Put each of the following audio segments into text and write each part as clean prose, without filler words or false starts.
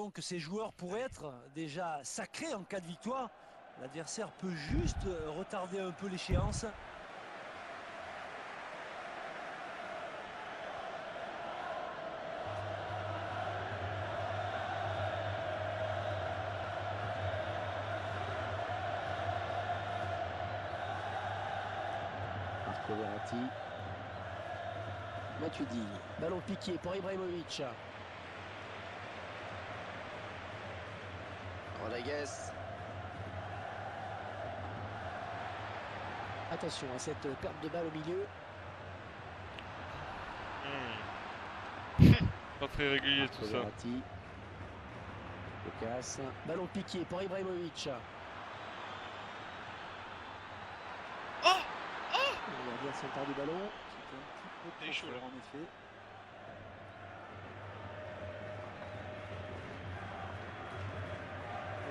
donc que ces joueurs pourraient être déjà sacrés en cas de victoire. L'adversaire peut juste retarder un peu l'échéance. Marco Verratti. Matuidi. Ballon piqué pour Ibrahimovic. Rodriguez. Attention à cette perte de balle au milieu. Pas très régulier tout ça. Verratti. Lucas. Ballon piqué pour Ibrahimovic. Oh Le gardien s'empare du ballon. Il est chaud là. En effet.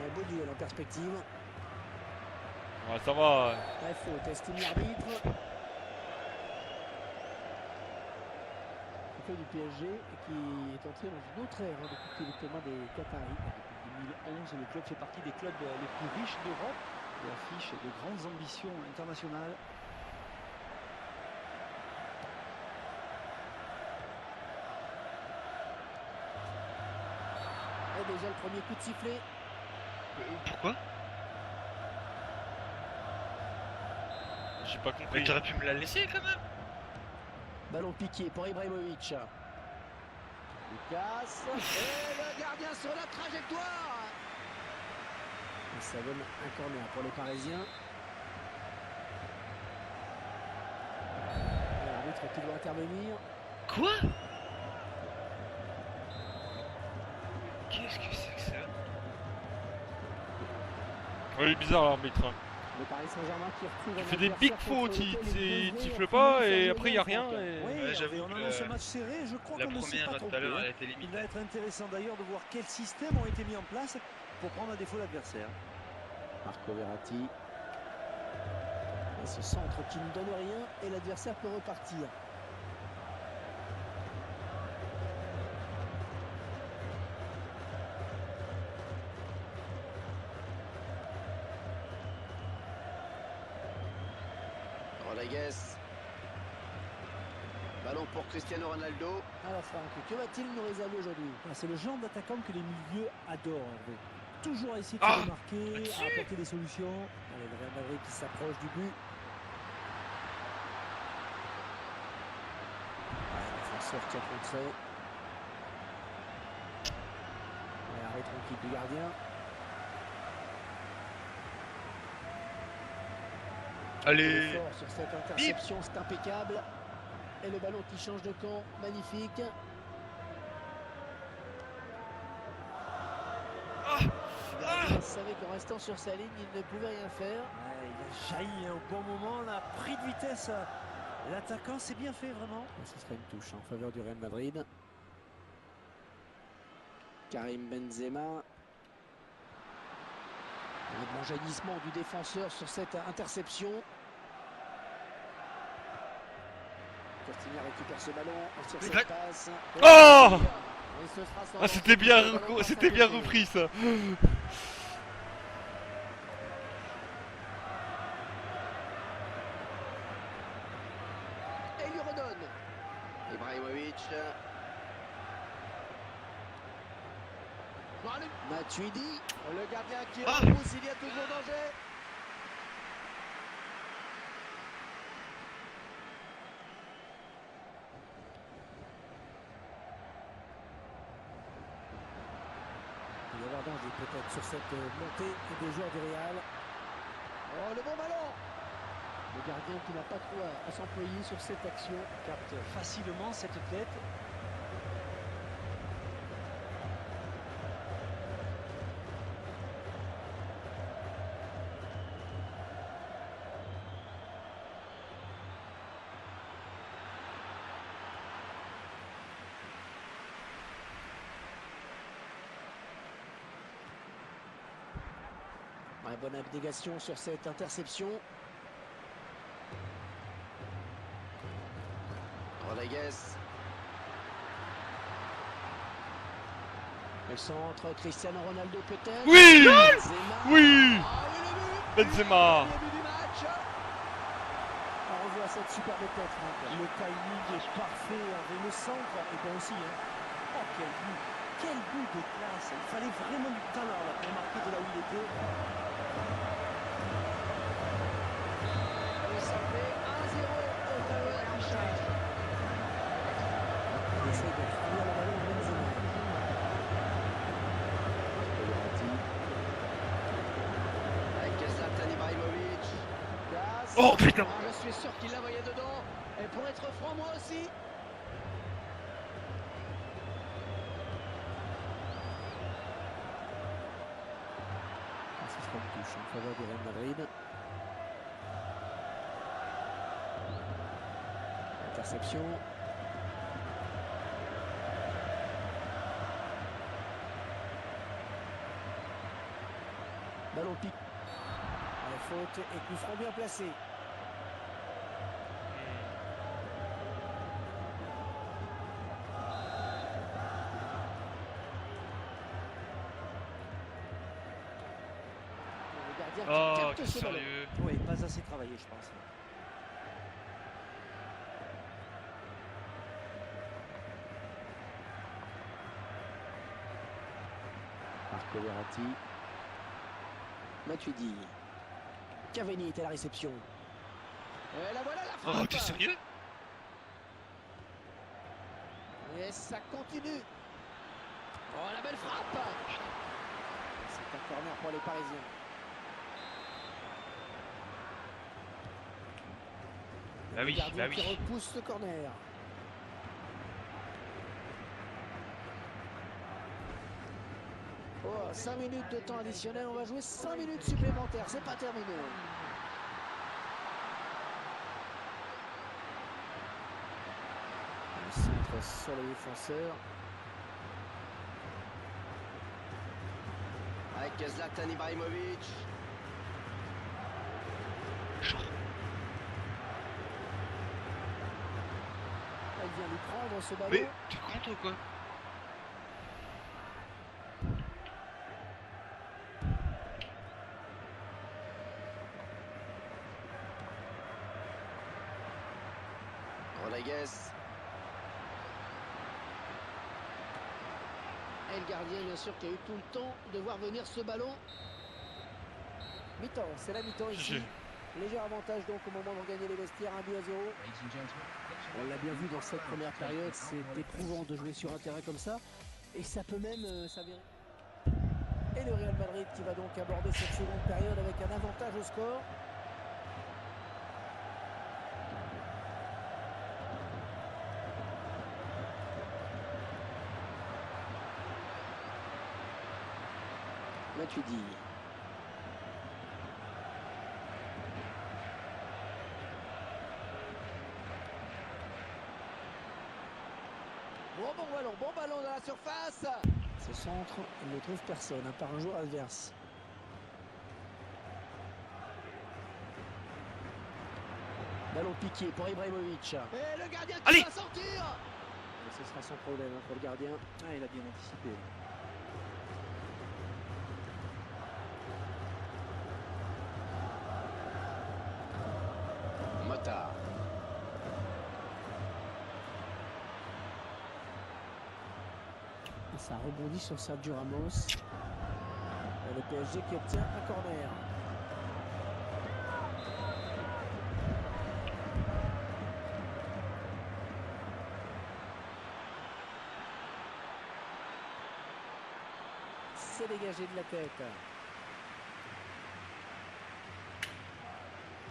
Un beau duel en perspective. Ouais, ça va. La faute, estime l'arbitre. Le club du PSG qui est entré dans une autre ère depuis le déploiement des Qataris. Depuis 2011, le club fait partie des clubs les plus riches d'Europe et affiche de grandes ambitions internationales. Et déjà le premier coup de sifflet. Pourquoi? J'ai pas Mais compris. t'aurais pu me la laisser quand même. Ballon piqué pour Ibrahimovic. Lucas. Et le gardien sur la trajectoire. Et ça donne un corner pour les Parisiens. Et l'arbitre qui doit intervenir. Quoi? Qu'est-ce que c'est que ça? Ouais, il est bizarre l'arbitre. Le Paris Saint-Germain qui retrouve Il un fait des adversaire big fautes, contre il lequel PSV siffle a pas fini et sur après il y a rien. Franck. Et... Oui, Ouais, j'avoue on que annonce un match serré, je crois La qu'on ne s'est première pas tout à trompé. l'heure, elle était Il limite. va être intéressant d'ailleurs de voir quels systèmes ont été mis en place pour prendre à défaut l'adversaire. Marco Verratti. Et ce centre qui ne donne rien et l'adversaire peut repartir. Rodriguez. Ballon pour Cristiano Ronaldo. Alors Franck, que va-t-il nous réserver aujourd'hui? C'est le genre d'attaquant que les milieux adorent, Hervé. Toujours essayer de Ah, se démarquer, là-dessus. à apporter des solutions. Allez, le Real Madrid qui s'approche du but. Le défenseur qui a contré. Et arrêt tranquille du gardien. Allez. Fort sur cette interception, c'est impeccable. Et le ballon qui change de camp, magnifique. Le gardien savait qu'en restant sur sa ligne, il ne pouvait rien faire. Ouais, il a jailli au bon moment, on a pris de vitesse. L'attaquant s'est bien fait vraiment. Et ce serait une touche en faveur du Real Madrid. Karim Benzema. Un jaillissement du défenseur sur cette interception. Costinha récupère ce ballon sur Mais cette passe. Oh Et ce sera sans Ah, c'était bien, le ballon passe à c'était bien côté. repris ça. Et il lui redonne. Ibrahimovic. Matuidi. Le gardien qui repousse, il y a toujours danger. Il va y avoir danger peut-être sur cette montée des joueurs du Real. Oh, le bon ballon. Le gardien qui n'a pas trop à s'employer sur cette action. Capte facilement cette tête. Ouais, bonne abnégation sur cette interception. Rodriguez. Le centre, Cristiano Ronaldo peut-être. Oui. Benzema. Oui. Ah, et le but. Benzema. Le début du match. On revoit cette superbe tête, Franck. Le timing est parfait avec le centre et bien aussi. Hein. Oh quel but! Quel but de classe! Il fallait vraiment du talent là, pour marquer de là où il était. Et ça fait 1-0 au tableau d'affichage. Il essaie de finir le ballon à Benzema. Avec Zlatan Ibrahimovic. Gaz. Oh putain. Ah, je suis sûr qu'il la voyait dedans. Et pour être franc, moi aussi. Ce sera une touche en faveur du Real Madrid. Interception. Ballon pique. La faute et coup franc bien placé. Le gardien qui Oh, capte quel ce ballon. sérieux. Oui, pas assez travaillé, je pense. Marco Verratti. Matuidi. Cavani était à la réception. Et la voilà la frappe. Oh, t'es sérieux? Et ça continue. Oh la belle frappe. C'est un corner pour les Parisiens. Bah oui, Le gardien bah oui. qui repousse ce corner. Oh, 5 minutes de temps additionnel, on va jouer 5 minutes supplémentaires, c'est pas terminé. Le centre sur le défenseur. Avec Zlatan Ibrahimovic. Elle vient lui prendre ce ballon. Mais t'es con ou quoi? Rodriguez. Et le gardien, bien sûr, qui a eu tout le temps de voir venir ce ballon. Mi-temps, c'est la mi-temps ici. GG. Léger avantage donc au moment de gagner les vestiaires, 1-0. On l'a bien vu dans cette première période, c'est éprouvant de jouer sur un terrain comme ça. Et ça peut même s'avérer. Et le Real Madrid qui va donc aborder cette seconde période avec un avantage au score. Matuidi. Bon ballon dans la surface. Ce centre, il ne trouve personne, par un joueur adverse. Ballon piqué pour Ibrahimovic. Et le gardien qui Allez. va sortir. Et ce sera sans problème pour le gardien. Ah, il a bien anticipé. Mota. Et ça rebondit sur Sergio Ramos. Et le PSG qui obtient un corner. C'est dégagé de la tête.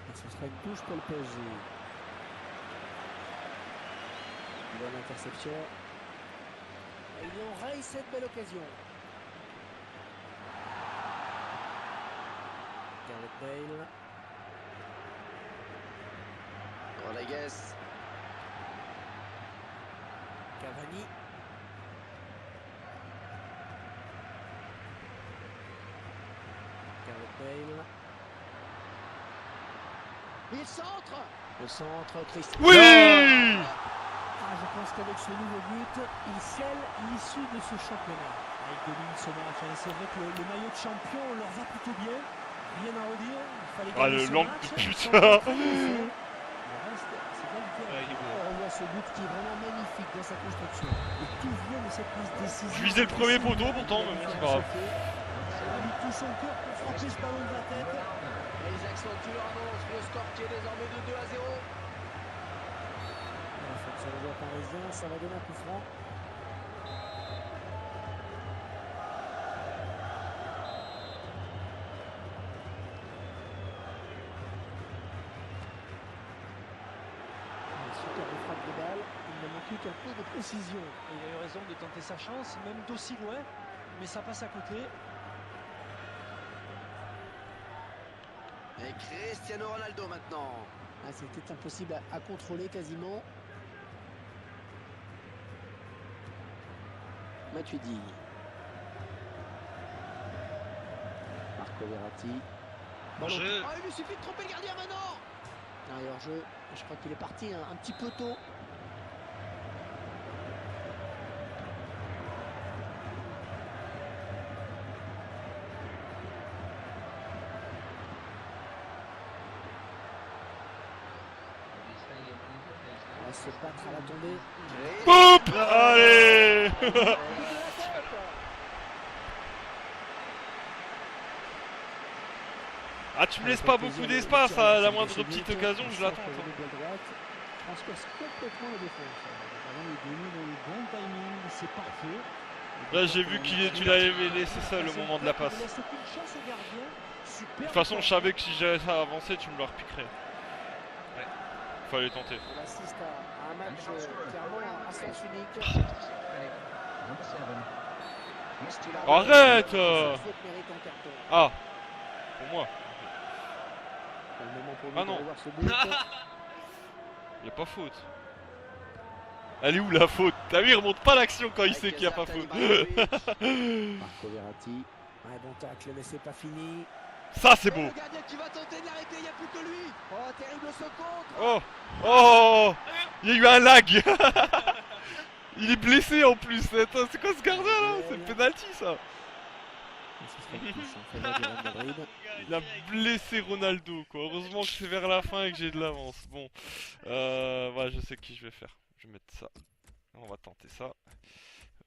Et ce sera une touche pour le PSG. Bonne interception. Et il enraye cette belle occasion. Gareth Bale. Rodriguez. Cavani. Gareth Bale. Il centre. Le centre, Christian. Oui. Ah, je pense qu'avec ce nouveau but, il scelle l'issue de ce championnat. Il domine ce match. Hein. C'est vrai que le maillot de champion leur va plutôt bien. Rien à redire. Il fallait gagner ce l'angle match. de pute. Le reste, c'est qualité. On voit ce but qui est vraiment magnifique dans sa construction. Et tout vient de cette passe décisive. Je visais le premier poteau pourtant, mais bon, c'est pas grave. Il a mis tout son cœur pour frapper ce ballon de la tête. Et ils accentuent leur avance. Le score qui est désormais de 2-0. Sur le joueur parisien, ça va donner un coup franc. Super frappe de balle, il ne manque qu'un peu de précision. Il a eu raison de tenter sa chance, même d'aussi loin, mais ça passe à côté. Et Cristiano Ronaldo maintenant. Ah, c'était impossible à contrôler quasiment. Matuidi. Marco Verratti. Hors-jeu. Oh, il lui suffit de tromper le gardien maintenant. Ah, et hors-jeu, je crois qu'il est parti un petit peu tôt. On va se battre à la tombée. Boum. Allez. Ah, tu me laisses pas beaucoup d'espace, à la moindre petite occasion, je l'attends. Transperce complètement la défense. Il domine le bon timing, c'est parfait. Là, j'ai vu tu l'avais laissé seul au moment de la passe. Il laisse aucune chance au gardien. Super. De toute façon, je savais que si j'avais ça avancé, tu me le repiquerais. Ouais. Fallait tenter. On assiste à un match clairement à sens unique. Arrête. Faute mérite un carton. Ah, pour moi. Le moment pour Ah lui de non. revoir ce but. Y a pas faute. Elle est où la faute? T'as vu, il remonte pas l'action quand il sait qu'il y a pas faute. Marco Verratti. Ouais, bon tacle, mais c'est pas fini. Ça, c'est beau. Le gardien qui va tenter de l'arrêter, il n'y a plus que lui. Oh, terrible ce contre. Oh, oh, il y a eu un lag. Il est blessé en plus. Attends, c'est quoi ce gardien là? C'est le penalty ça. Il a blessé Ronaldo quoi. Heureusement que c'est vers la fin et que j'ai de l'avance. Bon, voilà, je sais qui je vais faire. Je vais mettre ça. On va tenter ça.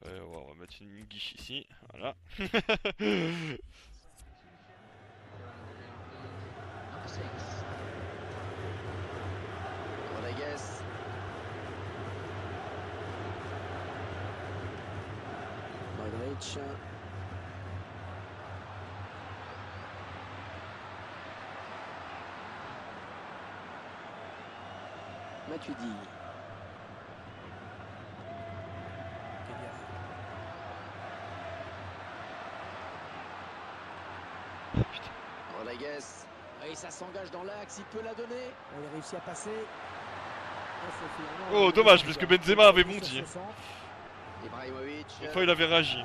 On va mettre une guiche ici. Voilà. Rodriguez. Modric. Matuidi. Rodriguez. Et ça s'engage dans l'axe, il peut la donner. On a réussi à passer. Oh, dommage, parce que Benzema avait bondi. Ibrahimovic. Une fois, il avait réagi.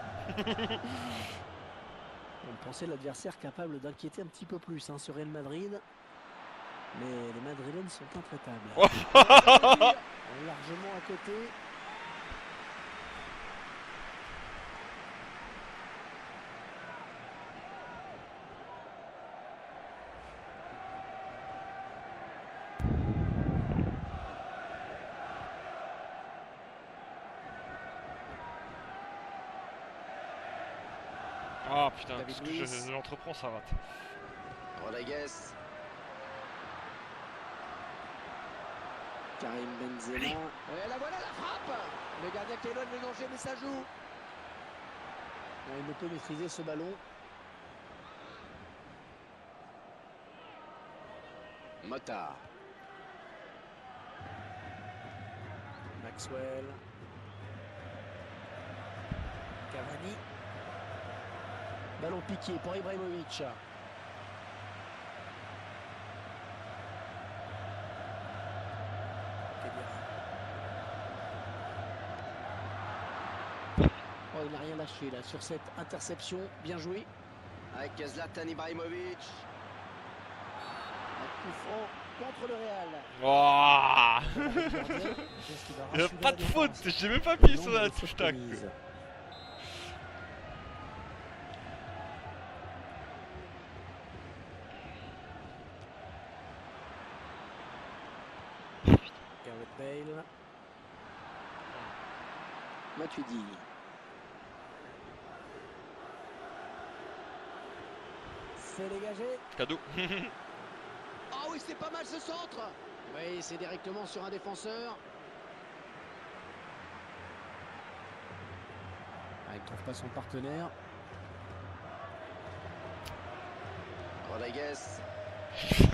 On pensait l'adversaire capable d'inquiéter un petit peu plus hein, sur Real Madrid. Mais les Madrilènes sont intraitables. Largement à côté. Ah putain, tout ce que j'entreprends, ça rate. Rodriguez. Karim Benzema. Et la voilà la frappe. Le gardien qui éloigne le danger, mais ça joue. Il ne peut maîtriser ce ballon. Mota. Maxwell. Cavani. Ballon piqué pour Ibrahimovic. Oh, il n'a rien lâché là sur cette interception. Bien joué. Avec Zlatan Ibrahimovic. Un coup franc contre le Real. Oh, il y a pas de faute, j'ai même pas appuyé sur la touche tac. Gareth Bale. Matuidi. C'est dégagé. Cadeau. Ah oui, c'est pas mal ce centre. Oui, c'est directement sur un défenseur. Ah, il ne trouve pas son partenaire. Rodriguez. Cette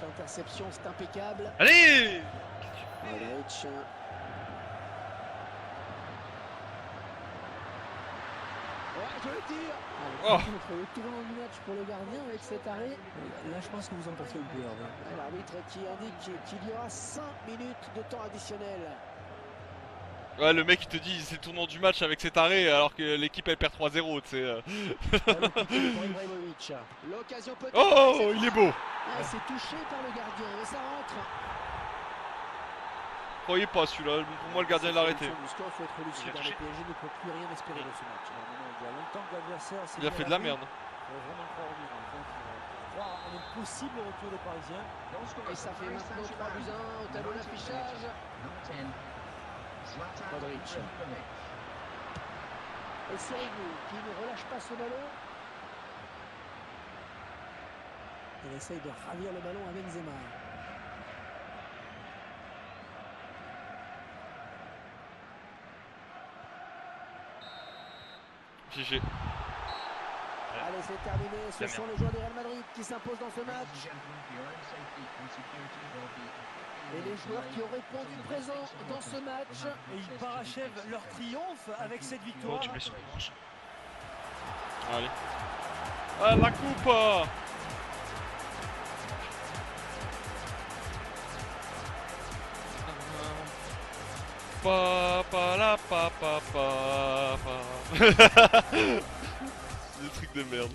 interception, c'est impeccable. Allez! Modric. Ouais, je le tire. Oh. Le tournant du match pour le gardien avec cet arrêt. Là, je pense que vous en pensez un peu, Hervé. L'arbitre qui indique qu'il y aura 5 minutes de temps additionnel. Ouais, le mec il te dit c'est le tournant du match avec cet arrêt alors que l'équipe elle perd 3-0, tu sais. L'occasion peut-être. Oh, il est beau. Ah, c'est touché par le gardien, mais ça rentre. Croyez pas celui-là, pour moi le gardien l'a arrêté. Il faut être lucide, Il a le touché. PSG ne peut plus rien espérer de ce match. Il y a longtemps que l'adversaire s'est Il a mis fait à de la l'abri. merde. Il faut vraiment croire au miracle. Donc, croire en un possible retour des Parisiens. Et ça fait maintenant 3 buts 1 au tableau d'affichage. Modric. Et Sérieux qui ne relâche pas ce ballon. Il essaye de ravir le ballon à Benzema. GG. Allez, c'est terminé. Ce sont les joueurs du Real Madrid qui s'imposent dans ce match. Et les joueurs qui ont répondu présent dans ce match. Et ils parachèvent leur triomphe avec cette Oh, victoire. tu me laisses en revanche. Allez. Ah, la coupe. Pa pa la pa pa pa pa. Des trucs de merde.